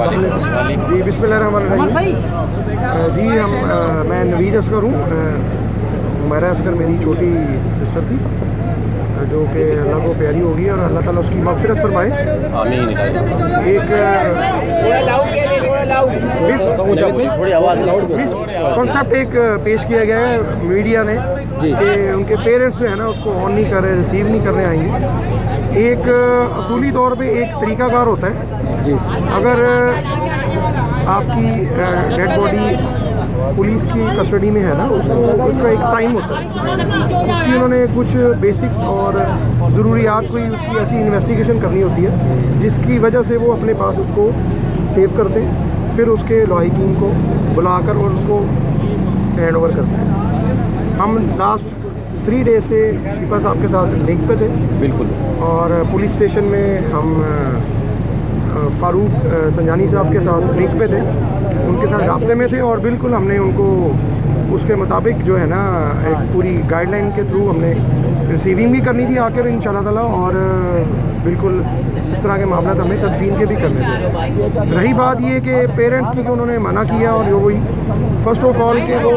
जी बिस्मिल्लाहिर्रहमानिर्रहीम। जी मैं नवीद असगर हूँ। हुमैरा असगर मेरी छोटी सिस्टर थी जो कि अल्लाह को प्यारी होगी और अल्लाह ताला उसकी मग़फ़िरत फरमाए। आमीन। एक कॉन्सेप्ट एक पेश किया गया है मीडिया ने कि उनके पेरेंट्स जो है ना उसको ऑन नहीं कर रहे, रिसीव नहीं करने आएंगे। एक असूली तौर पे एक तरीक़ाकार होता है जी। अगर आपकी डेड बॉडी पुलिस की कस्टडी में है ना, उसका एक टाइम होता है, उसकी उन्होंने कुछ बेसिक्स और ज़रूरियात कोई उसकी ऐसी इन्वेस्टिगेशन करनी होती है जिसकी वजह से वो अपने पास उसको सेव करते हैं, फिर उसके लॉहिकीन को बुलाकर और उसको हैंड ओवर करते हैं। हम लास्ट 3 डेज से शिपा साहब के साथ लिंक पे थे बिल्कुल, और पुलिस स्टेशन में हम फ़ारूक संजानी साहब के साथ लिंक पे थे, उनके साथ राब्ते में थे और बिल्कुल हमने उनको उसके मुताबिक जो है ना एक पूरी गाइडलाइन के थ्रू हमने रिसीविंग भी करनी थी आखिर इंशाल्लाह ताला, और बिल्कुल इस तरह के मामला हमें तदफीन के भी करने थे। रही बात ये कि पेरेंट्स की कि उन्होंने मना किया, और वही फ़र्स्ट ऑफ ऑल के वो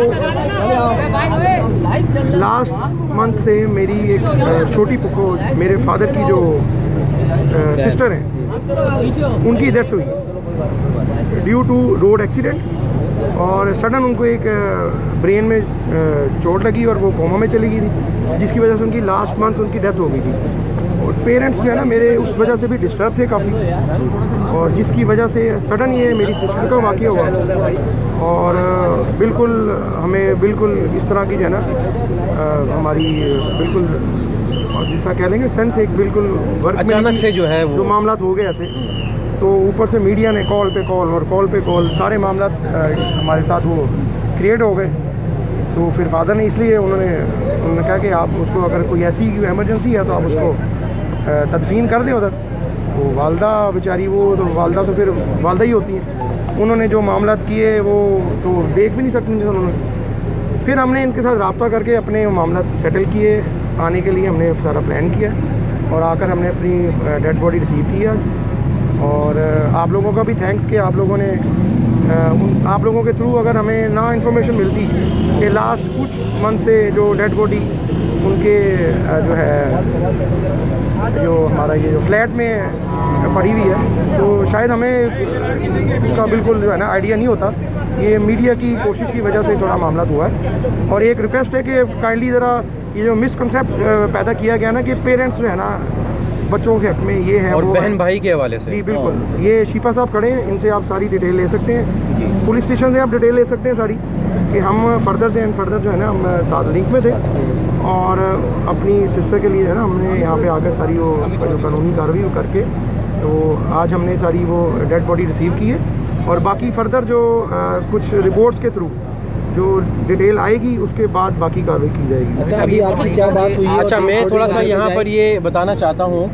लास्ट मंथ से मेरी एक छोटी पुको मेरे फादर की जो सिस्टर हैं उनकी डेथ हुई ड्यू टू रोड एक्सीडेंट, और सडन उनको एक ब्रेन में चोट लगी और वो कोमा में चली गई थी, जिसकी वजह से उनकी लास्ट मंथ उनकी डेथ हो गई थी। और पेरेंट्स जो है ना मेरे उस वजह से भी डिस्टर्ब थे काफ़ी, और जिसकी वजह से सडन ये मेरी सिस्टर का वाक़या हुआ, और बिल्कुल हमें बिल्कुल इस तरह की जो है ना हमारी बिल्कुल और जिस तरह कह लेंगे सेंस एक बिल्कुल वर्क अचानक से जो है वो जो मामला हो गए ऐसे, तो ऊपर से मीडिया ने कॉल पे कॉल सारे मामला हमारे साथ वो क्रिएट हो गए। तो फिर फादर ने इसलिए उन्होंने कहा कि आप उसको अगर कोई ऐसी इमरजेंसी है तो आप उसको तदफीन कर दें उधर। तो वालदा बेचारी वो तो वालदा तो फिर वालदा ही होती हैं, उन्होंने जो मामला किए वो तो देख भी नहीं सकते थे उन्होंने। फिर हमने इनके साथ रब्ता करके अपने मामला सेटल किए, आने के लिए हमने सारा प्लान किया और आकर हमने अपनी डेड बॉडी रिसीव किया। और आप लोगों का भी थैंक्स कि आप लोगों ने आप लोगों के थ्रू अगर हमें ना इन्फॉर्मेशन मिलती कि लास्ट कुछ मंथ से जो डेड बॉडी उनके जो है जो हमारा ये जो फ्लैट में पड़ी हुई है, तो शायद हमें उसका बिल्कुल जो है ना आइडिया नहीं होता। ये मीडिया की कोशिश की वजह से थोड़ा मामला हुआ है, और एक रिक्वेस्ट है कि काइंडली ज़रा ये जो मिसकंसेप्ट पैदा किया गया ना कि पेरेंट्स जो है ना बच्चों के हक में ये है और बहन भाई के हवाले से। जी बिल्कुल, ये शिपा साहब खड़े हैं, इनसे आप सारी डिटेल ले सकते हैं, पुलिस स्टेशन से आप डिटेल ले सकते हैं सारी, कि हम फर्दर जो है ना हम साथ लिंक में थे, और अपनी सिस्टर के लिए है ना हमने यहाँ पे आकर सारी वो जो कानूनी कार्रवाई करके तो आज हमने सारी वो डेड बॉडी रिसीव की है, और बाकी फर्दर जो कुछ रिपोर्ट्स के थ्रू जो डिटेल आएगी उसके बाद बाकी कार्रवाई की जाएगी। अच्छा, अभी आपकी क्या बात हुई है? अच्छा, मैं थोड़ा सा यहाँ पर ये बताना चाहता हूँ,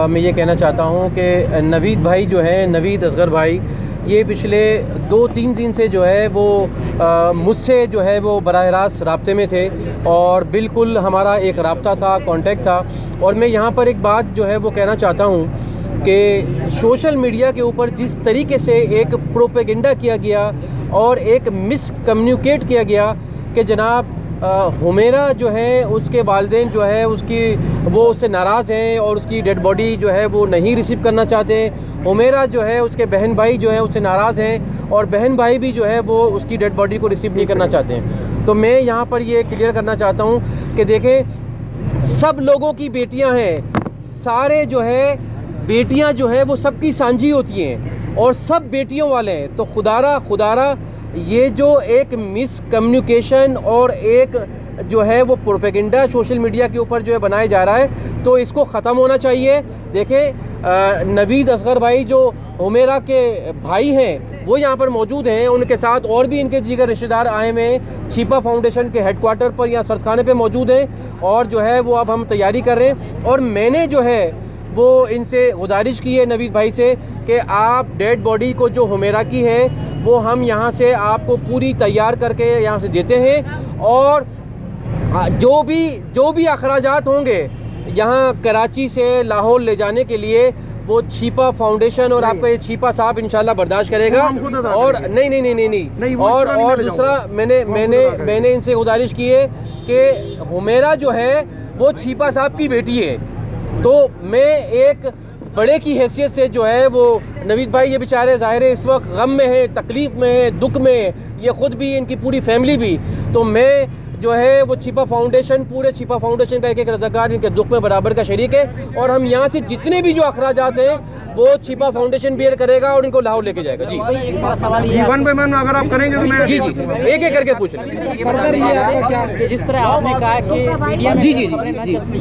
मैं ये कहना चाहता हूँ कि नवीद भाई जो है, नवीद असगर भाई, ये पिछले 2-3 दिन से जो है वो मुझसे जो है वो बराह रास्त राब्ते में थे, और बिल्कुल हमारा एक राब्ता था, कांटेक्ट था। और मैं यहाँ पर एक बात जो है वो कहना चाहता हूँ कि सोशल मीडिया के ऊपर जिस तरीके से एक प्रोपेगेंडा किया गया और एक मिस कम्युनिकेट किया गया कि जनाब हुमैरा जो है उसके वालिदैन जो है वो उससे नाराज़ हैं और उसकी डेड बॉडी जो है वो नहीं रिसीव करना चाहते हैं। हुमैरा जो है उसके बहन भाई जो है उससे नाराज़ हैं, और बहन भाई भी जो है वो उसकी डेड बॉडी को रिसीव नहीं करना चाहते हैं। तो मैं यहाँ पर ये क्लियर करना चाहता हूँ कि देखें, सब लोगों की बेटियाँ हैं, सारे जो है बेटियां जो है वो सबकी सांझी होती हैं और सब बेटियों वाले हैं। तो खुदारा ये जो एक मिस कम्युनिकेशन और एक जो है वो प्रोपेगेंडा सोशल मीडिया के ऊपर जो है बनाया जा रहा है, तो इसको ख़त्म होना चाहिए। देखें, नवीद असगर भाई जो हुमैरा के भाई हैं वो यहाँ पर मौजूद हैं, उनके साथ और भी इनके दीगर रिश्तेदार आए हुए हैं, छिपा फाउंडेशन के हेडक्वार्टर पर या सरखाने पे मौजूद हैं, और जो है वो अब हम तैयारी कर रहे हैं। और मैंने जो है वो इनसे गुजारिश की है नवीद भाई से कि आप डेड बॉडी को जो हुमैरा की है वो हम यहाँ से आपको पूरी तैयार करके यहाँ से देते हैं, और जो भी अखराजात होंगे यहाँ कराची से लाहौर ले जाने के लिए वो छिपा फाउंडेशन और आपका ये छिपा साहब इंशाल्लाह बर्दाश्त करेगा। और नहीं और दूसरा मैंने इनसे गुजारिश की है कि हुमेरा जो है वो छिपा साहब की बेटी है, तो मैं एक बड़े की हैसियत से जो है वो नवीद भाई ये बेचारे ज़ाहिर है इस वक्त गम में है, तकलीफ़ में है, दुख में है, ये ख़ुद भी इनकी पूरी फैमिली भी, तो मैं जो है वो छिपा फाउंडेशन, पूरे छिपा फाउंडेशन का एक रज़ाकार इनके दुख में बराबर का शरीक है, और हम यहाँ से जितने भी जो अखराजात हैं वो छिपा फाउंडेशन बियर करेगा और इनको लाहौर लेके जाएगा। जी एक बड़ा सवाल ये वन बाय वन अगर आप करेंगे तो मैं जी एक एक करके पूछ रहे फर्दर ये आपका क्या है? जिस तरह आपने कहा कि मीडिया में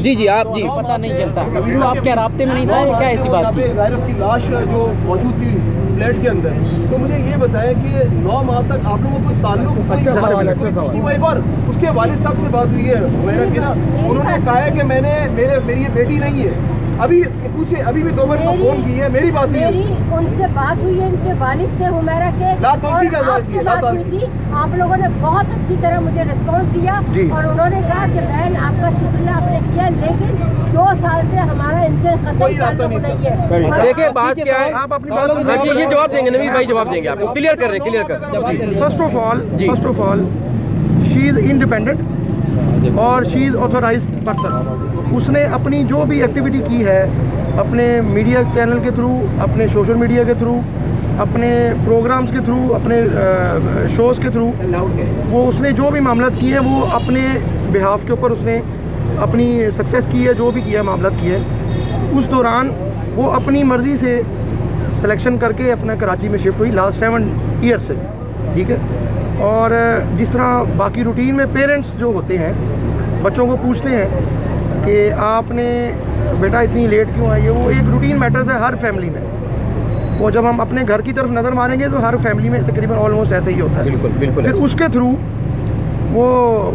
जी आप जी पता नहीं चलता, तो आप क्या राब्ते में नहीं था, क्या ऐसी बात थी? वायरस की लाश जो मौजूद थी फ्लैट के अंदर, तो मुझे ये बताया कि 9 माह तक आप लोगों को ताल्लुक अच्छा सवाल। एक बार उसके वालिद साहब से बात हुई है हुमैरा की ना, उन्होंने कहा है कि मेरी ये बेटी नहीं है। अभी पूछे, अभी भी 2 बार फोन की है, मेरी बात हुई है, उनसे बात हुई है इनके वालिद से हुमैरा के, और आपसे बात हुई थी। आप लोगों ने बहुत अच्छी तरह मुझे रिस्पॉन्स दिया और उन्होंने कहा कि बहन आपका शुक्रिया आपने किया, लेकिन 2 साल से हमारा इनसे कतई ताल्लुक नहीं है। देखिए बात क्या है, आप अपनी बात ये जवाब देंगे, नवीद भाई जवाब देंगे आपको, क्लियर कर रहे हैं। First of all she is independent और शी इज़ ऑथोराइज्ड पर्सन। उसने अपनी जो भी एक्टिविटी की है अपने मीडिया चैनल के थ्रू, अपने सोशल मीडिया के थ्रू, अपने प्रोग्राम्स के थ्रू, अपने शोज़ के थ्रू, वो उसने जो भी मामला किए हैं वो अपने बिहाफ के ऊपर उसने अपनी सक्सेस की है, जो भी किया मामला किए। उस दौरान वो अपनी मर्ज़ी से सिलेक्शन करके अपना कराची में शिफ्ट हुई लास्ट 7 ईयर से, ठीक है। और जिस तरह बाकी रूटीन में पेरेंट्स जो होते हैं बच्चों को पूछते हैं कि आपने बेटा इतनी लेट क्यों आई है, वो एक रूटीन मैटर्स है हर फैमिली में। वो जब हम अपने घर की तरफ नज़र मारेंगे तो हर फैमिली में तकरीबन ऑलमोस्ट ऐसा ही होता है। बिल्कुल फिर उसके थ्रू वो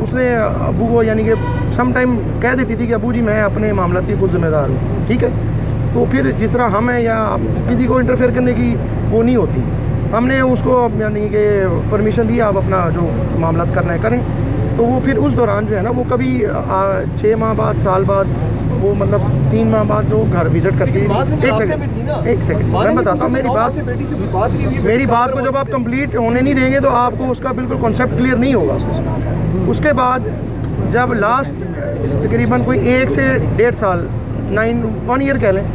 उसने अबू को यानी कि सम टाइम कह देती थी कि अबू जी मैं अपने मामला की खुद जिम्मेदार हूँ, ठीक है। तो फिर जिस तरह हम हैं या किसी को इंटरफेयर करने की वो नहीं होती, हमने उसको यानी कि परमिशन दी आप अपना जो मामला करना है करें। तो वो फिर उस दौरान जो है ना वो कभी 6 माह बाद, साल बाद, वो मतलब 3 माह बाद जो घर विजिट करती है। एक सेकंड मैं बताता हूँ मेरी बात को जब आप कंप्लीट होने नहीं देंगे तो आपको उसका बिल्कुल कॉन्सेप्ट क्लियर नहीं होगा। उसके बाद जब लास्ट तकरीबन कोई 1 से 1.5 साल 1 ईयर कह लें,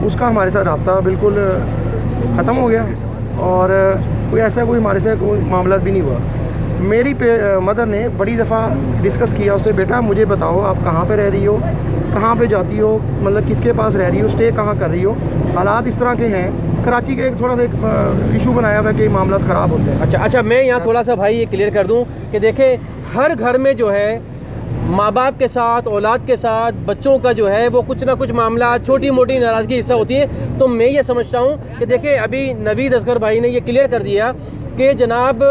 उसका हमारे साथ रब्ता बिल्कुल ख़त्म हो गया और कोई ऐसा कोई हमारे से कोई मामला भी नहीं हुआ। मेरी मदर ने बड़ी दफ़ा डिस्कस किया उससे, बेटा मुझे बताओ आप कहाँ पे रह रही हो, कहाँ पे जाती हो, मतलब किसके पास रह रही हो, स्टे कहाँ कर रही हो। हालात इस तरह के हैं, कराची के एक थोड़ा सा एक इशू बनाया हुआ है कि मामला ख़राब होते हैं। अच्छा मैं यहाँ थोड़ा सा भाई ये क्लियर कर दूँ कि देखें हर घर में जो है माँ बाप के साथ, औलाद के साथ, बच्चों का जो है वो कुछ ना कुछ मामला, छोटी मोटी नाराज़गी हिस्सा होती है। तो मैं ये समझता हूँ कि देखिए अभी नवीद असगर भाई ने ये क्लियर कर दिया कि जनाब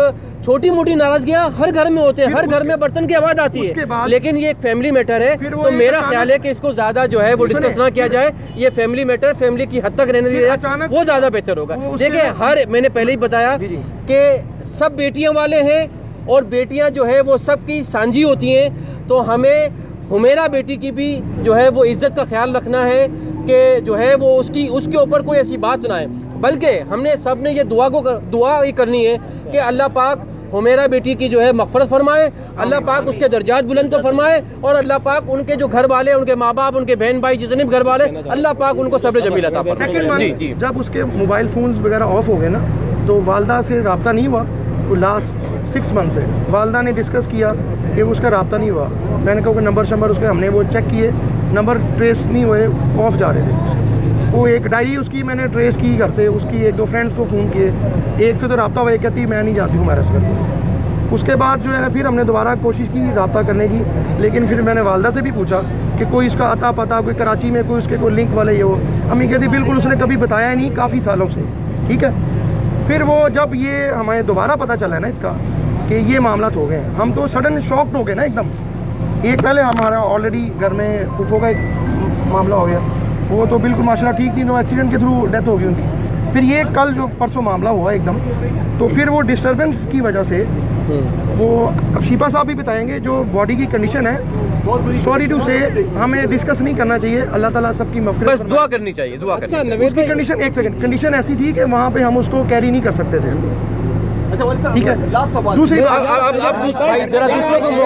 छोटी मोटी नाराज़गियाँ हर घर में होते हैं, हर घर में बर्तन की आवाज़ आती है, लेकिन ये एक फैमिली मैटर है। तो मेरा ख्याल है कि इसको ज़्यादा जो है वो डिस्कस ना किया जाए, ये फैमिली मैटर फैमिली की हद तक रहने दिया जाए, वो ज़्यादा बेहतर होगा। देखिए मैंने पहले ही बताया कि सब बेटियाँ वाले हैं और बेटियां जो है वो सबकी सांझी होती हैं, तो हमें हुमेरा बेटी की भी जो है वो इज़्ज़त का ख्याल रखना है कि जो है वो उसके ऊपर कोई ऐसी बात ना आए, बल्कि हमने सब ने ये दुआ ही करनी है कि अल्लाह पाक हुमेरा बेटी की जो है मग़फ़िरत फरमाए, अल्लाह पाक उसके दर्जात बुलंद तो फरमाए, और अल्लाह पाक उनके जो घर वाले, उनके माँ बाप, उनके बहन भाई जितने भी घर वाले, अल्लाह पाक उनको सब्र जमील अता फरमाए। जी जब उसके मोबाइल फ़ोन्स वगैरह ऑफ हो गए ना, तो वालदा से रब्ता नहीं हुआ, तो लास्ट 6 मंथ से वालदा ने डिस्कस किया कि उसका रब्ता नहीं हुआ। मैंने कहा कि नंबर उसके हमने वो चेक किए, नंबर ट्रेस नहीं हुए, ऑफ जा रहे थे। वो एक डायरी उसकी मैंने ट्रेस की घर से, उसकी 1-2 फ्रेंड्स को फ़ोन किए, एक से तो रब्ता हुआ, एक कहती मैं नहीं जाती हूँ हमारे साथ। उसके बाद जो है ना फिर हमने दोबारा कोशिश की रब्ता करने की, लेकिन फिर मैंने वालदा से भी पूछा कि कोई इसका अता पता, कोई कराची में कोई उसके कोई लिंक वाले ये हो। अम्मी कहती बिल्कुल उसने कभी बताया नहीं काफ़ी सालों से, ठीक है। फिर वो जब ये हमें दोबारा पता चला है ना इसका कि ये मामला हो गए, हम तो सडन शॉक्ड हो गए ना एकदम। एक पहले हमारा ऑलरेडी घर में फूफो का एक मामला हो गया, वो तो बिल्कुल माशाल्लाह ठीक थी, नो एक्सीडेंट के थ्रू डेथ हो गई उनकी। फिर ये कल जो परसों मामला हुआ एकदम, तो फिर वो डिस्टर्बेंस की वजह से वो अब शिपा साहब भी बताएंगे जो बॉडी की कंडीशन है, सॉरी टू से हमें डिस्कस नहीं करना चाहिए। अल्लाह ताला सबकी मग़फ़िरत, बस दुआ करनी चाहिए, दुआ करनी चाहिए। उसकी कंडीशन, एक सेकंड, कंडीशन ऐसी थी कि वहाँ पे हम उसको कैरी नहीं कर सकते थे। ठीक है, दूसरी बात, भाई जरा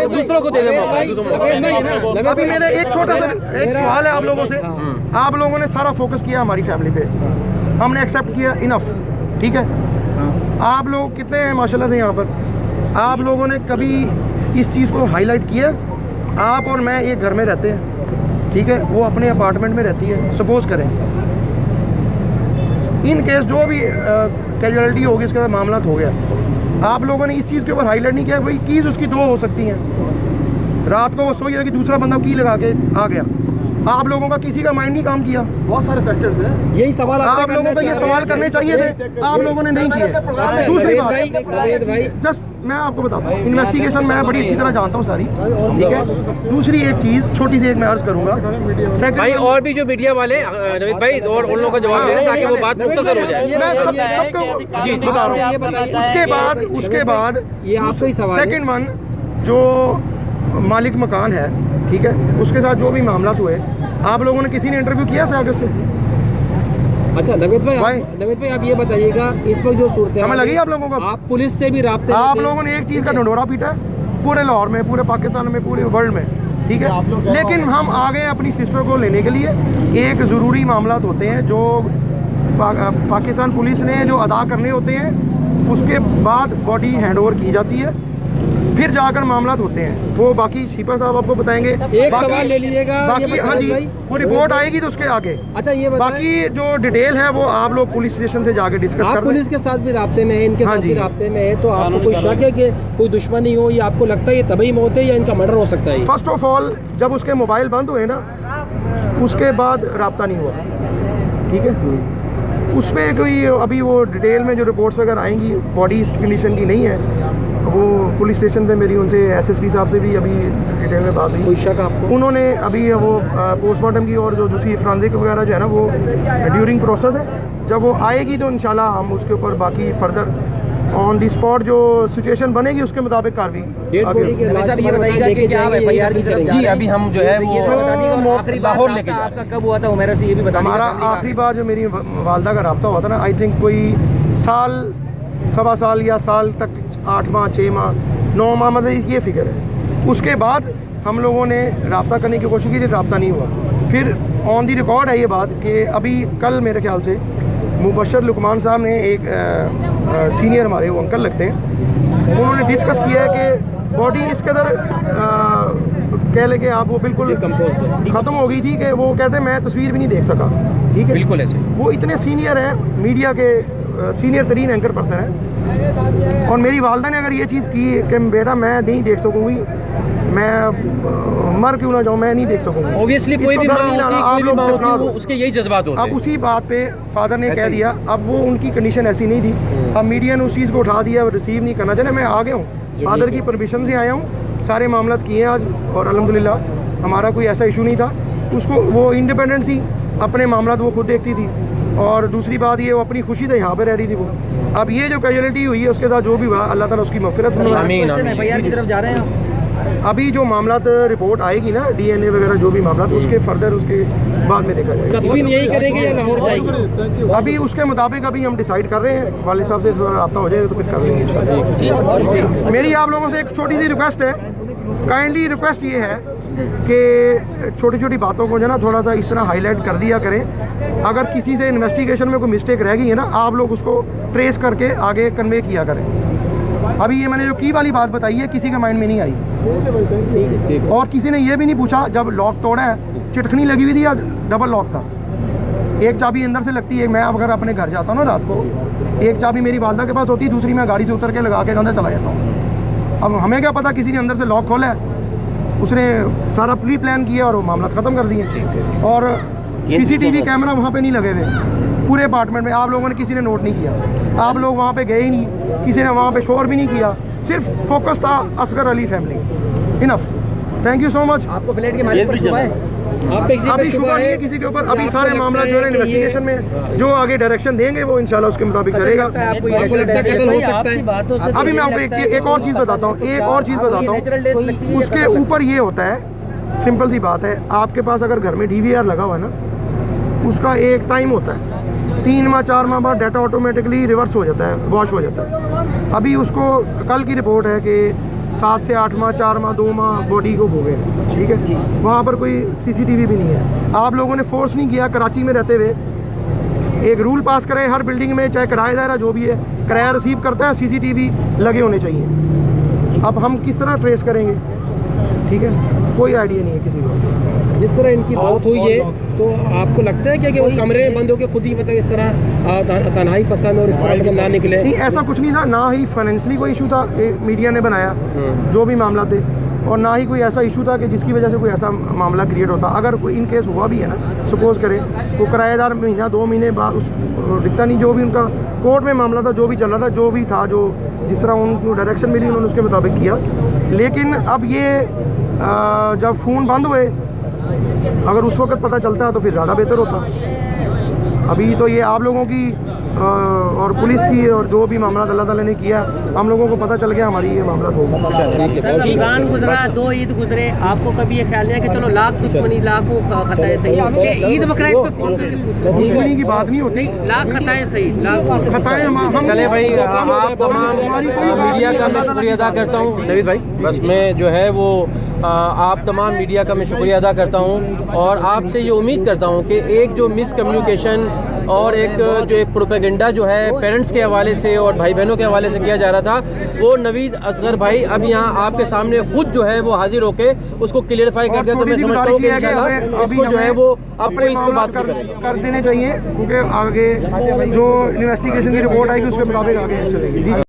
दूसरों को दे दे मौका। अभी मेरे एक छोटा सा एक सवाल है आप लोगों से। आप लोगों ने सारा फोकस किया हमारी फैमिली पे, हमने एक्सेप्ट किया, इनफ, ठीक है। आप लोग कितने हैं माशाल्लाह से यहाँ पर, आप लोगों ने कभी इस चीज़ को हाईलाइट किया? आप और मैं एक घर में रहते हैं, ठीक है, वो अपने अपार्टमेंट में रहती है, सपोज करें इन केस जो भी कैजुअलिटी होगी, इसके साथ मामला हो गया, आप लोगों ने इस चीज़ के ऊपर हाईलाइट नहीं किया। भाई कीज़ उसकी दो हो सकती हैं, रात को वो सोई है कि दूसरा बंदा की लगा के आ गया, आप लोगों का किसी का माइंड नहीं काम किया। बहुत सारे फैक्टर्स हैं, यही सवाल आप लोगों को ये सवाल करने चाहिए थे, आप लोगों ने नहीं किए। दूसरी बात, जस्ट मैं आपको बताता हूँ, इन्वेस्टिगेशन मैं बड़ी अच्छी तरह जानता हूँ सारी, ठीक है। दूसरी एक चीज़ छोटी सी एक मैं अर्ज करूँगा भाई, और भी जो मीडिया वाले नवीद भाई और उन लोगों का जवाब दें ताकि वो बात मुख्तसर हो जाए। मैं सबको जी बता रहा हूँ। उसके बाद ये आपका ही सवाल है। सेकंड वन, जो मालिक मकान है, ठीक है, उसके साथ जो भी मामला हुए, आप लोगों ने किसी ने इंटरव्यू किया से आगे उससे? अच्छा नवीद भाई आप ये बताइएगा, इस वक्त जो सूरत समझ लगी आप लोगों को? आप पुलिस से भी राब्ते आप लोगों ने एक चीज़ का ढंढोरा पीटा है पूरे लाहौर में, पूरे पाकिस्तान में, पूरे वर्ल्ड में, ठीक है। लेकिन हम आ गए अपनी सिस्टर को लेने के लिए। एक ज़रूरी मामला होते हैं जो पाकिस्तान पुलिस ने जो अदा करने होते हैं, उसके बाद बॉडी हैंड ओवर की जाती है, फिर जाकर मामला होते हैं। वो बाकी शिपा साहब आपको बताएंगे। एक सवाल ले लीजिएगा, बाकी हाँ जी, वो रिपोर्ट आएगी तो उसके आगे। अच्छा ये बाकी जो डिटेल है वो आप लोग पुलिस स्टेशन से जाके डिस्कस कर। पुलिस के साथ भी राब्ते में है, इनके साथ भी राब्ते में है, तो आपको कोई शक है कि कोई दुश्मनी हो, या आपको लगता है ये तभी मौत है या इनका मर्डर हो सकता है? फर्स्ट ऑफ ऑल, जब उसके मोबाइल बंद हुए ना, उसके बाद राब्ता नहीं हुआ, ठीक है। उस पर कोई अभी वो डिटेल में जो रिपोर्ट्स वगैरह आएंगी, बॉडी इसकी कंडीशन की नहीं है। वो पुलिस स्टेशन पे मेरी उनसे एसएसपी साहब से भी अभी डिटेल में बात हुई। कोई शक आपको? उन्होंने अभी वो पोस्टमार्टम की और जो दूसरी फ्रांसिक वगैरह जो है ना, वो ड्यूरिंग प्रोसेस है। जब वो आएगी तो इंशाल्लाह हम उसके ऊपर बाकी फर्दर ऑन दी स्पॉट जो सिचुएशन बनेगी उसके मुताबिक कार्रवाई। जी अभी हम जो है वो लाहौर लेके आपका कब हुआ था उमेरा से, ये भी बता। हमारा आखिरी बार जो मेरी वालदा का रब्ता हुआ था ना, आई थिंक कोई साल, सवा साल या साल तक, 8 माह, 6 माह, 9 माह, मतलब ये फिगर है। उसके बाद हम लोगों ने रब्ता करने की कोशिश की थी, रब्ता नहीं हुआ। फिर ऑन दी रिकॉर्ड है ये बात कि अभी कल मेरे ख्याल से मुबशर लुकमान साहब ने एक सीनियर हमारे वो अंकल लगते हैं, उन्होंने डिस्कस किया है कि बॉडी इस कदर कह ले कि आप वो बिल्कुल ख़त्म हो गई थी कि वो कहते मैं तस्वीर भी नहीं देख सका, ठीक है। बिल्कुल ऐसे वो इतने सीनियर हैं, मीडिया के सीनियर तरीन एंकर पर्सन है। और मेरी वालदा ने अगर ये चीज़ की कि बेटा मैं नहीं देख सकूँगी, मैं मर क्यों ना जाऊँ, मैं नहीं देख सकूँगी। ऑब्वियसली कोई भी माँ होती, उसके यही जज्बात होते हैं। अब उसी बात पे फादर ने कह दिया, अब वो उनकी कंडीशन ऐसी नहीं थी, अब मीडिया ने उस चीज़ को उठा दिया, रिसीव नहीं करना चाहिए। मैं आ गया हूँ, फादर की परमिशन से आया हूँ, सारे मामला किए आज, और अल्हम्दुलिल्लाह हमारा कोई ऐसा इशू नहीं था। उसको वो इंडिपेंडेंट थी, अपने मामला वो खुद देखती थी, और दूसरी बात ये वो अपनी खुशी से यहाँ पे रह रही थी वो। अब ये जो कैजुअलिटी हुई है उसके साथ जो भी हुआ, अल्लाह ताला उसकी मग़फ़िरत फरमाए। की तरफ जा रहे हैं अभी जो मामला रिपोर्ट आएगी ना, डीएनए वगैरह जो भी मामला, उसके फर्दर उसके बाद में देखा जाएगा। तदफीन यही करेंगे या लाहौर जाएगी? अभी उसके मुताबिक अभी हम डिसाइड कर रहे हैं, वाले साहब से थोड़ा रब्ता हो जाए तो फिर कर लेंगे इंशाल्लाह। मेरी आप लोगों से एक छोटी सी रिक्वेस्ट है, काइंडली रिक्वेस्ट ये है कि छोटी छोटी बातों को जो ना थोड़ा सा इस तरह हाईलाइट कर दिया करें। अगर किसी से इन्वेस्टिगेशन में कोई मिस्टेक रह गई है ना, आप लोग उसको ट्रेस करके आगे कन्वे किया करें। अभी ये मैंने जो की वाली बात बताई है, किसी के माइंड में नहीं आई, और किसी ने ये भी नहीं पूछा जब लॉक तोड़ा है चिटखनी लगी हुई थी या डबल लॉक था। एक चाबी अंदर से लगती है, मैं अगर अपने घर जाता हूँ ना रात को, एक चाबी मेरी वालदा के पास होती है, दूसरी मैं गाड़ी से उतर के लगा के अंदर चला जाता हूँ। अब हमें क्या पता किसी ने अंदर से लॉक खोला है, उसने सारा प्री प्लान किया और वो मामला ख़त्म कर दिए। और सीसीटीवी कैमरा वहाँ पे नहीं लगे हुए पूरे अपार्टमेंट में, आप लोगों ने किसी ने नोट नहीं किया, आप लोग वहाँ पे गए ही नहीं, किसी ने वहाँ पे शोर भी नहीं किया, सिर्फ फोकस था Asgar Ali family. Enough, thank you so much. आपको फ्लैट के मालिक पर शुबा है? आप पे किसी अभी पे शुभ नहीं है किसी के ऊपर, अभी सारे मामला जो है इन्वेस्टिगेशन में जो आगे डायरेक्शन देंगे वो इंशाल्लाह उसके मुताबिक चलेगा। आपको लगता है कत्ल हो सकता है? अभी मैं आपको एक और चीज़ बताता हूँ, उसके ऊपर ये होता है, सिंपल सी बात है, आपके पास अगर घर में DVR लगा हुआ है ना, उसका एक टाइम होता है, 3 माह 4 माह बाद डाटा ऑटोमेटिकली रिवर्स हो जाता है, वॉश हो जाता है। अभी उसको कल की रिपोर्ट है कि 7 से 8 माह 4 माह 2 माह बॉडी को हो गए, ठीक है। वहाँ पर कोई CCTV भी नहीं है। आप लोगों ने फोर्स नहीं किया, कराची में रहते हुए एक रूल पास करें, हर बिल्डिंग में चाहे किराएदार है जो भी है, किराया रिसीव करता है, CCTV लगे होने चाहिए। अब हम किस तरह ट्रेस करेंगे, ठीक है, कोई आइडिया नहीं है किसी को। जिस तरह इनकी मौत हुई है तो आपको लगता है क्या कि वो कमरे में बंद होकर खुद ही मतलब इस तरह तन्हाई पसंद और इस तरह मतलब ना निकले? नहीं, ऐसा कुछ नहीं था, ना ही फाइनेंशियली कोई इशू था, मीडिया ने बनाया जो भी मामला थे, और ना ही कोई ऐसा इशू था कि जिसकी वजह से कोई ऐसा मामला क्रिएट होता। अगर कोई इन केस हुआ भी है ना, सपोज करें वो किराएदार महीना 2 महीने बाद उस दिखता नहीं, जो भी उनका कोर्ट में मामला था, जो भी चल रहा था, जो भी था, जो जिस तरह उनको डायरेक्शन मिली उन्होंने उसके मुताबिक किया। लेकिन अब ये जब फ़ोन बंद हुए, अगर उस वक्त पता चलता तो फिर ज़्यादा बेहतर होता। अभी तो ये आप लोगों की और पुलिस की और जो भी मामला अल्लाह ताला ने किया, हम लोगों को पता चल गया, हमारी ये मामला हो गया। रमजान गुजरा, 2 ईद गुजरे, आपको कभी ये ख्याल नहीं है कि चलो लाख दुश्मनी लाखों खताएं सही, ईद बकरीद पे फोन करके पूछ दुश्मनी की बात नहीं होती, लाख खताएं सही, लाख खताएं हम चले भाई, आप तमाम मीडिया का मैं शुक्रिया अदा करता हूँ नवीद भाई। बस मैं जो है वो आप तमाम मीडिया का मैं शुक्रिया अदा करता हूँ, और आपसे ये उम्मीद करता हूँ कि एक जो मिसकम्युनिकेशन और एक जो एक प्रोपेगेंडा जो है पेरेंट्स के हवाले से और भाई बहनों के हवाले से किया जा रहा था, वो नवीद असगर भाई अब यहाँ आपके सामने खुद जो है वो हाजिर होके उसको क्लियरिफाई कर दिया। तो मैं समझता हूँ कि इंशाल्लाह इसको जो है वो अब कोई इस पर बात कर देने चाहिए, क्योंकि आगे जो इन्वेस्टिगेशन की रिपोर्ट आएगी उसके मुताबिक आगे चलेगी।